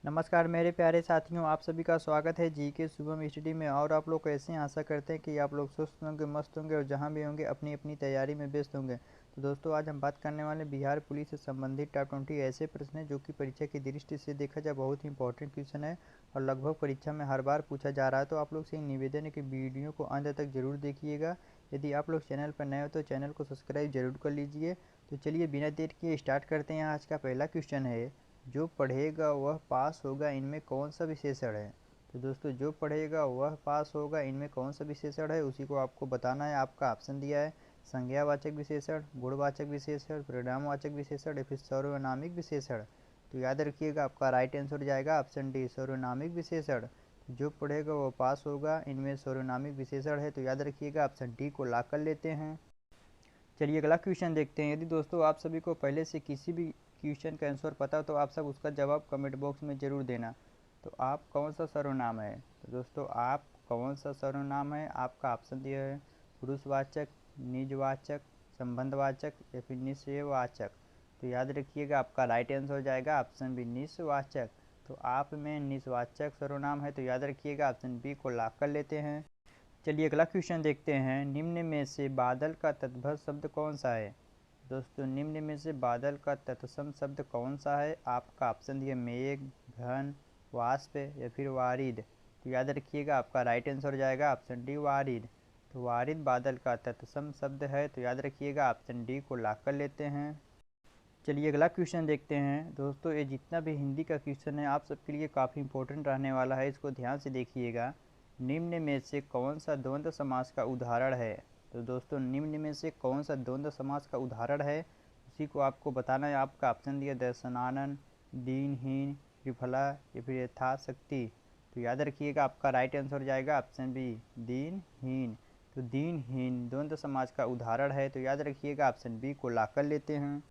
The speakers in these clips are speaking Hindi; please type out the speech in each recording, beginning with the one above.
नमस्कार मेरे प्यारे साथियों, आप सभी का स्वागत है जी के शुभम स्टडी में। और आप लोग कैसे हैं? आशा करते हैं कि आप लोग स्वस्थ होंगे, मस्त होंगे और जहां भी होंगे अपनी अपनी तैयारी में व्यस्त होंगे। तो दोस्तों, आज हम बात करने वाले बिहार पुलिस से संबंधित टॉप 20 ऐसे प्रश्न हैं जो कि परीक्षा की दृष्टि से देखा जाए बहुत ही इंपॉर्टेंट क्वेश्चन है और लगभग परीक्षा में हर बार पूछा जा रहा है। तो आप लोग से निवेदन है कि वीडियो को अंत तक जरूर देखिएगा। यदि आप लोग चैनल पर नए हो तो चैनल को सब्सक्राइब जरूर कर लीजिए। तो चलिए बिना देर किए स्टार्ट करते हैं। आज का पहला क्वेश्चन है, जो पढ़ेगा वह पास होगा, इनमें कौन सा विशेषण है? तो दोस्तों, जो पढ़ेगा वह पास होगा, इनमें कौन सा विशेषण है उसी को आपको बताना है। आपका ऑप्शन दिया है संज्ञावाचक विशेषण, गुणवाचक विशेषण, परिणामवाचक विशेषण या फिर सर्वनामिक विशेषण। तो याद रखिएगा, आपका राइट आंसर हो जाएगा ऑप्शन डी, सर्वनामिक विशेषण। जो पढ़ेगा वह पास होगा, इनमें सर्वनामिक विशेषण है। तो याद रखिएगा, ऑप्शन डी को लॉक कर लेते हैं। चलिए अगला क्वेश्चन देखते हैं। यदि दोस्तों आप सभी को पहले से किसी भी क्वेश्चन का आंसर पता हो तो आप सब उसका जवाब कमेंट बॉक्स में ज़रूर देना। तो आप कौन सा सर्वनाम है? तो दोस्तों, आप कौन सा सर्वनाम है? आपका ऑप्शन दिया है पुरुषवाचक, निजवाचक, संबंधवाचक या फिर निश्चयवाचक। तो याद रखिएगा, आपका राइट आंसर हो जाएगा ऑप्शन बी, निश्चयवाचक। तो आप में निश्चयवाचक सर्वनाम है। तो याद रखिएगा, ऑप्शन बी को लॉक कर लेते हैं। चलिए अगला क्वेश्चन देखते हैं। निम्न में से बादल का तत्भव शब्द कौन सा है? दोस्तों, निम्न में से बादल का तत्सम शब्द कौन सा है? आपका ऑप्शन दिए मेघ, घन, वाष्प या फिर वारिद। तो याद रखिएगा, आपका राइट आंसर हो जाएगा ऑप्शन डी, वारिद। तो वारिद बादल का तत्सम शब्द है। तो याद रखिएगा, ऑप्शन डी को लॉक कर लेते हैं। चलिए अगला क्वेश्चन देखते हैं। दोस्तों, ये जितना भी हिंदी का क्वेश्चन है आप सबके लिए काफ़ी इंपॉर्टेंट रहने वाला है, इसको ध्यान से देखिएगा। निम्न में से कौन सा द्वंद्व समास का उदाहरण है? तो दोस्तों, निम्न में से कौन सा द्वंद्व समास का उदाहरण है उसी को आपको बताना है। आपका ऑप्शन दिया दर्शनानन, दीनहीन, विफला या फिर यथाशक्ति। तो याद रखिएगा, आपका राइट आंसर हो जाएगा ऑप्शन बी, दीनहीन। तो दीनहीन द्वंद्व समास का उदाहरण है। तो याद रखिएगा, ऑप्शन बी को लॉक कर लेते हैं।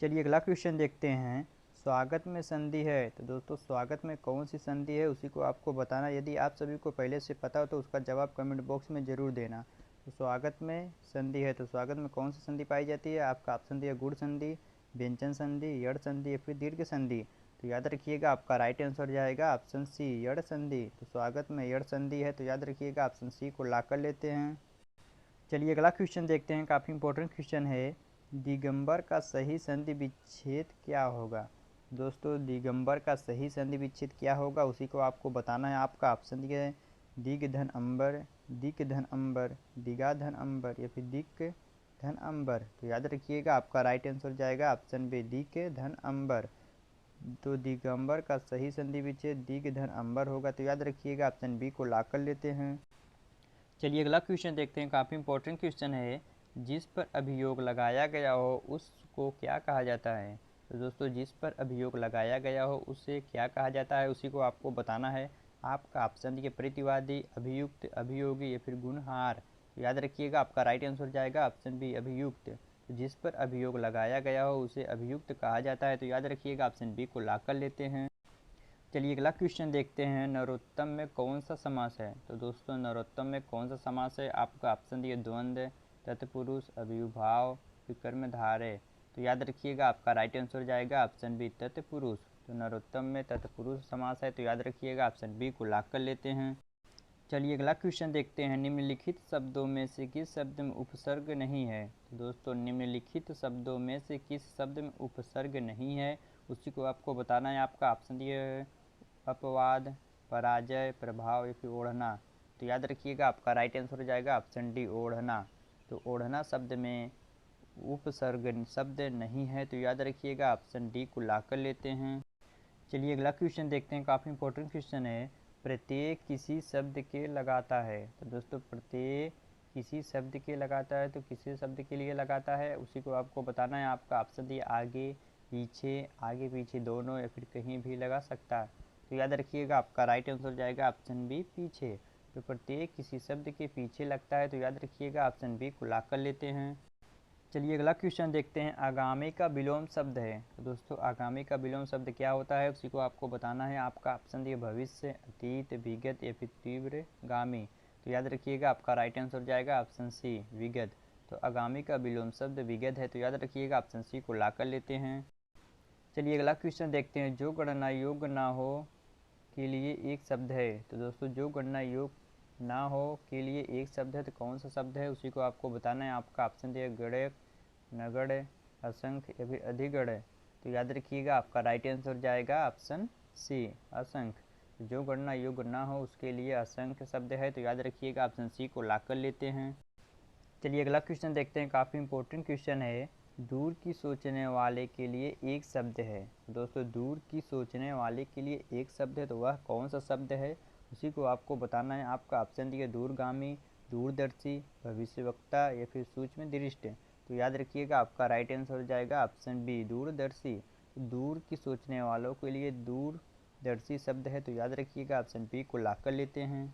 चलिए अगला क्वेश्चन देखते हैं। स्वागत में संधि है। तो दोस्तों, स्वागत में कौन सी संधि है उसी को आपको बताना। यदि आप सभी को पहले से पता हो तो उसका जवाब कमेंट बॉक्स में ज़रूर देना। तो स्वागत में संधि है, तो स्वागत में कौन सी संधि पाई जाती है? आपका ऑप्शन दिया गुण संधि, व्यंजन संधि, यड़ संधि या फिर दीर्घ संधि। तो याद रखिएगा, आपका राइट आंसर जाएगा ऑप्शन सी, यड़ संधि। तो स्वागत में यड़ संधि है। तो याद रखिएगा, ऑप्शन सी को लॉक कर लेते हैं। चलिए अगला क्वेश्चन देखते हैं। काफ़ी इंपॉर्टेंट क्वेश्चन है। दिगंबर का सही संधि विच्छेद क्या होगा? दोस्तों, दिगंबर का सही संधि विच्छेद क्या होगा उसी को आपको बताना है। आपका ऑप्शन दिया है दिग धन अंबर, दिक धन अंबर, दिगा धन अंबर या फिर दिक धन अंबर। तो याद रखिएगा, आपका राइट आंसर जाएगा ऑप्शन बी, दिक धन अंबर। तो दिगंबर का सही संधि विच्छेद दिग धन अंबर होगा। तो याद रखिएगा, ऑप्शन बी को लॉक कर लेते हैं। चलिए अगला क्वेश्चन देखते हैं। काफ़ी इंपॉर्टेंट क्वेश्चन है। जिस पर अभियोग लगाया गया हो उसको क्या कहा जाता है? तो दोस्तों, जिस पर अभियोग लगाया गया हो उससे क्या कहा जाता है उसी को आपको बताना है। आपका ऑप्शन दिए प्रतिवादी, अभियुक्त, अभियोगी या फिर गुणहार। तो याद रखिएगा, आपका राइट आंसर जाएगा ऑप्शन बी, अभियुक्त। तो जिस पर अभियोग लगाया गया हो उसे अभियुक्त कहा जाता है। तो याद रखिएगा, ऑप्शन बी को लॉक कर लेते हैं। चलिए अगला क्वेश्चन देखते हैं। नरोत्तम में कौन सा समास है? तो दोस्तों, नरोत्तम में कौन सा समास है? आपका ऑप्शन दिए द्वंद्व, तत्पुरुष, अव्ययभाव, विकर्मधारय। तो याद रखिएगा, आपका राइट आंसर जाएगा ऑप्शन बी, तत्पुरुष। तो नरोत्तम में तत्पुरुष समास है। तो याद रखिएगा, ऑप्शन बी को लॉक कर लेते हैं। चलिए अगला क्वेश्चन देखते हैं। निम्नलिखित शब्दों में से किस शब्द में उपसर्ग नहीं है? तो दोस्तों, निम्नलिखित शब्दों में से किस शब्द में उपसर्ग नहीं है उसी को आपको बताना है। आपका ऑप्शन दिए है अपवाद, पराजय, प्रभाव या फिर ओढ़ना। तो याद रखिएगा, आपका राइट आंसर हो जाएगा ऑप्शन डी, ओढ़ना। तो ओढ़ना शब्द में उपसर्ग शब्द नहीं है। तो याद रखिएगा, ऑप्शन डी को लॉक कर लेते हैं। चलिए अगला क्वेश्चन देखते हैं। काफ़ी इंपॉर्टेंट क्वेश्चन है। प्रत्येक किसी शब्द के लगाता है। तो दोस्तों, प्रत्येक किसी शब्द के लगाता है तो किसी शब्द के लिए लगाता है उसी को आपको बताना है। आपका ऑप्शन दिए आगे पीछे, आगे पीछे दोनों या फिर कहीं भी लगा सकता है। तो याद रखिएगा, आपका राइट आंसर जाएगा ऑप्शन बी, पीछे। तो प्रत्येक किसी शब्द के पीछे लगता है। तो याद रखिएगा, ऑप्शन बी को लॉक कर लेते हैं। चलिए अगला क्वेश्चन देखते हैं। आगामी का विलोम शब्द है। तो दोस्तों, आगामी का विलोम शब्द क्या होता है उसी को आपको बताना है। आपका ऑप्शन दिए भविष्य, अतीत, विगत या फिर तीव्रगामी। तो याद रखिएगा, आपका राइट आंसर जाएगा ऑप्शन सी, विगत। तो आगामी का विलोम शब्द विगत है। तो याद रखिएगा, ऑप्शन सी को लॉक कर लेते हैं। चलिए अगला क्वेश्चन देखते हैं। जो गणना योग्य ना हो के लिए एक शब्द है। तो दोस्तों जो गणना योग्य ना हो के लिए एक शब्द है, तो कौन सा शब्द है उसी को आपको बताना है। आपका ऑप्शन दिया गणक, नगण्य, असंख्य या फिर अधिगण्य। तो याद रखिएगा आपका राइट आंसर जाएगा ऑप्शन सी, असंख्य। जो गणना योग्य ना हो उसके लिए असंख्य शब्द है, तो याद रखिएगा ऑप्शन सी को लॉक कर लेते हैं। चलिए अगला क्वेश्चन देखते हैं। काफ़ी इंपॉर्टेंट क्वेश्चन है। दूर की सोचने वाले के लिए एक शब्द है। दोस्तों दूर की सोचने वाले के लिए एक शब्द है, तो वह कौन सा शब्द है उसी को आपको बताना है। आपका ऑप्शन दिया दूरगामी, दूरदर्शी, भविष्यवक्ता या फिर सूक्ष्म दृष्टि। तो याद रखिएगा आपका राइट आंसर हो जाएगा ऑप्शन बी, दूरदर्शी। दूर की सोचने वालों के लिए दूरदर्शी शब्द है, तो याद रखिएगा ऑप्शन बी को लॉक कर लेते हैं।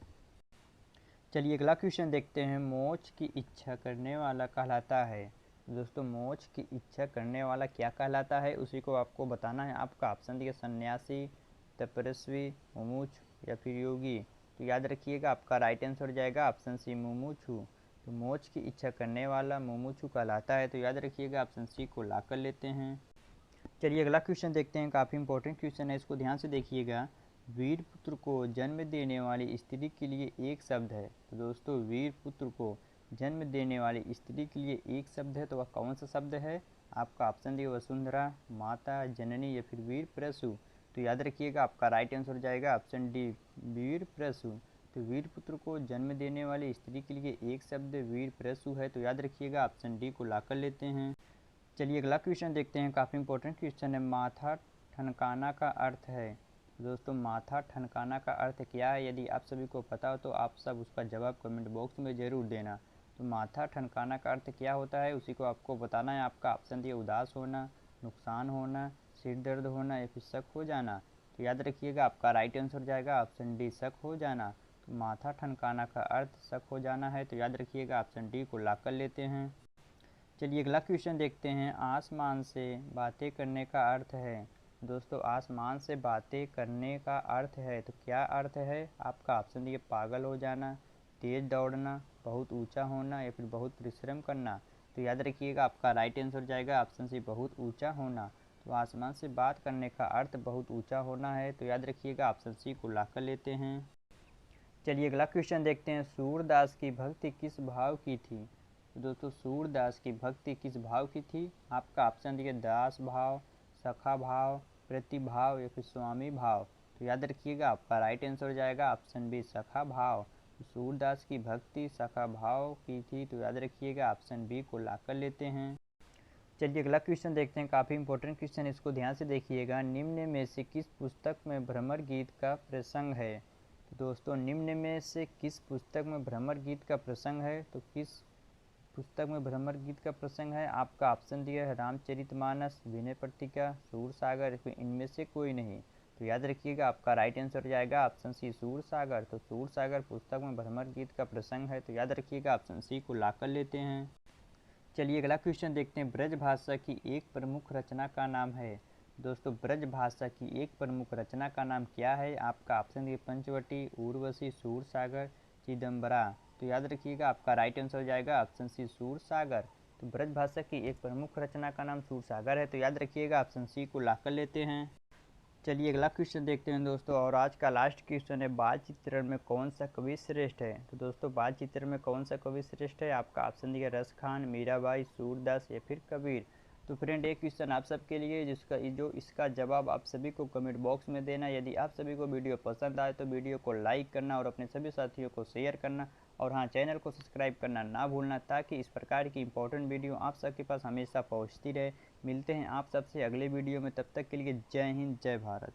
चलिए अगला क्वेश्चन देखते हैं। मोक्ष की इच्छा करने वाला कहलाता है। दोस्तों मोक्ष की इच्छा करने वाला क्या कहलाता है उसी को आपको बताना है। आपका ऑप्शन दिया सन्यासी, तपस्वी, मुमुक्षु या फिर योगी। तो याद रखिएगा आपका राइट आंसर हो जाएगा ऑप्शन सी, मुमुक्षु। तो मोक्ष की इच्छा करने वाला मुमुक्षु कहलाता है, तो याद रखिएगा ऑप्शन सी को लॉक कर लेते हैं। चलिए अगला क्वेश्चन देखते हैं। काफ़ी इंपॉर्टेंट क्वेश्चन है, इसको ध्यान से देखिएगा। वीर पुत्र को जन्म देने वाली स्त्री के लिए एक शब्द है। तो दोस्तों वीर पुत्र को जन्म देने वाली स्त्री के लिए एक शब्द है, तो वह कौन सा शब्द है। आपका ऑप्शन दिए वसुंधरा, माता, जननी या फिर वीर प्रसू। तो याद रखिएगा आपका राइट आंसर हो जाएगा ऑप्शन डी, वीर प्रसू। तो वीर पुत्र को जन्म देने वाली स्त्री के लिए एक शब्द वीर प्रसू है, तो याद रखिएगा ऑप्शन डी को लॉक कर लेते हैं। चलिए अगला क्वेश्चन देखते हैं। काफ़ी इंपॉर्टेंट क्वेश्चन है। माथा ठनकाना का अर्थ है। दोस्तों माथा ठनकाना का अर्थ क्या है, यदि आप सभी को पता हो तो आप सब उसका जवाब कमेंट बॉक्स में ज़रूर देना। तो माथा ठनकाना का अर्थ क्या होता है उसी को आपको बताना है। आपका ऑप्शन दिया उदास होना, नुकसान होना, सिर दर्द होना या फिर शक हो जाना। तो याद रखिएगा आपका राइट आंसर जाएगा ऑप्शन डी, शक हो जाना। तो माथा ठनकाना का अर्थ शक हो जाना है, तो याद रखिएगा ऑप्शन डी को लॉक कर लेते हैं। चलिए अगला क्वेश्चन देखते हैं। आसमान से बातें करने का अर्थ है। दोस्तों आसमान से बातें करने का अर्थ है, तो क्या अर्थ है। आपका ऑप्शन दिए पागल हो जाना, तेज दौड़ना, बहुत ऊंचा होना या फिर बहुत परिश्रम करना। तो याद रखिएगा आपका राइट आंसर जाएगा ऑप्शन सी, बहुत ऊंचा होना। तो आसमान से बात करने का अर्थ बहुत ऊंचा होना है, तो याद रखिएगा ऑप्शन सी को लॉक कर लेते हैं। चलिए अगला क्वेश्चन देखते हैं। सूरदास की भक्ति किस भाव की थी। तो दोस्तों सूरदास की भक्ति किस भाव की थी। आपका ऑप्शन दिए दास भाव, सखा भाव, प्रतिभाव या फिर स्वामी भाव। तो याद रखिएगा आपका राइट आंसर हो जाएगा ऑप्शन बी, सखा भाव। तो सूरदास की भक्ति सखा भाव की थी, तो याद रखिएगा ऑप्शन बी को लॉक कर लेते हैं। चलिए अगला क्वेश्चन देखते हैं। काफ़ी इंपॉर्टेंट क्वेश्चन, इसको ध्यान से देखिएगा। निम्न में से किस पुस्तक में भ्रमर गीत का प्रसंग है। तो दोस्तों निम्न में से किस पुस्तक में भ्रमर गीत का प्रसंग है, तो किस पुस्तक में भ्रमर गीत का प्रसंग है। आपका ऑप्शन दिया है रामचरितमानस, विनय पट्टिका, सूरसागर, इनमें से कोई नहीं। तो याद रखिएगा आपका राइट आंसर जाएगा ऑप्शन सी, सूरसागर। तो सूरसागर पुस्तक में भ्रमर गीत का प्रसंग है, तो याद रखिएगा ऑप्शन सी को लॉक कर लेते हैं। चलिए अगला क्वेश्चन देखते हैं। ब्रज भाषा की एक प्रमुख रचना का नाम है। दोस्तों ब्रज भाषा की एक प्रमुख रचना का नाम क्या है। आपका ऑप्शन दिए पंचवटी, उर्वशी, सूरसागर, चिदम्बरा। तो याद रखिएगा आपका राइट आंसर हो जाएगा ऑप्शन सी, सूरसागर। तो ब्रज भाषा की एक प्रमुख रचना का नाम सूरसागर है, तो याद रखिएगा ऑप्शन सी को लॉक कर लेते हैं। चलिए अगला क्वेश्चन देखते हैं दोस्तों, और आज का लास्ट क्वेश्चन है। बाल चित्रण में कौन सा कवि श्रेष्ठ है। तो दोस्तों बाल चित्रण में कौन सा कवि श्रेष्ठ है। आपका ऑप्शन दिया रस खान, मीराबाई, सूरदास या फिर कबीर। तो फ्रेंड एक क्वेश्चन आप सबके लिए, जो इसका जवाब आप सभी को कमेंट बॉक्स में देना। यदि आप सभी को वीडियो पसंद आए तो वीडियो को लाइक करना और अपने सभी साथियों को शेयर करना, और हाँ चैनल को सब्सक्राइब करना ना भूलना, ताकि इस प्रकार की इंपॉर्टेंट वीडियो आप सबके पास हमेशा पहुँचती रहे। मिलते हैं आप सबसे अगले वीडियो में, तब तक के लिए जय हिंद, जय भारत।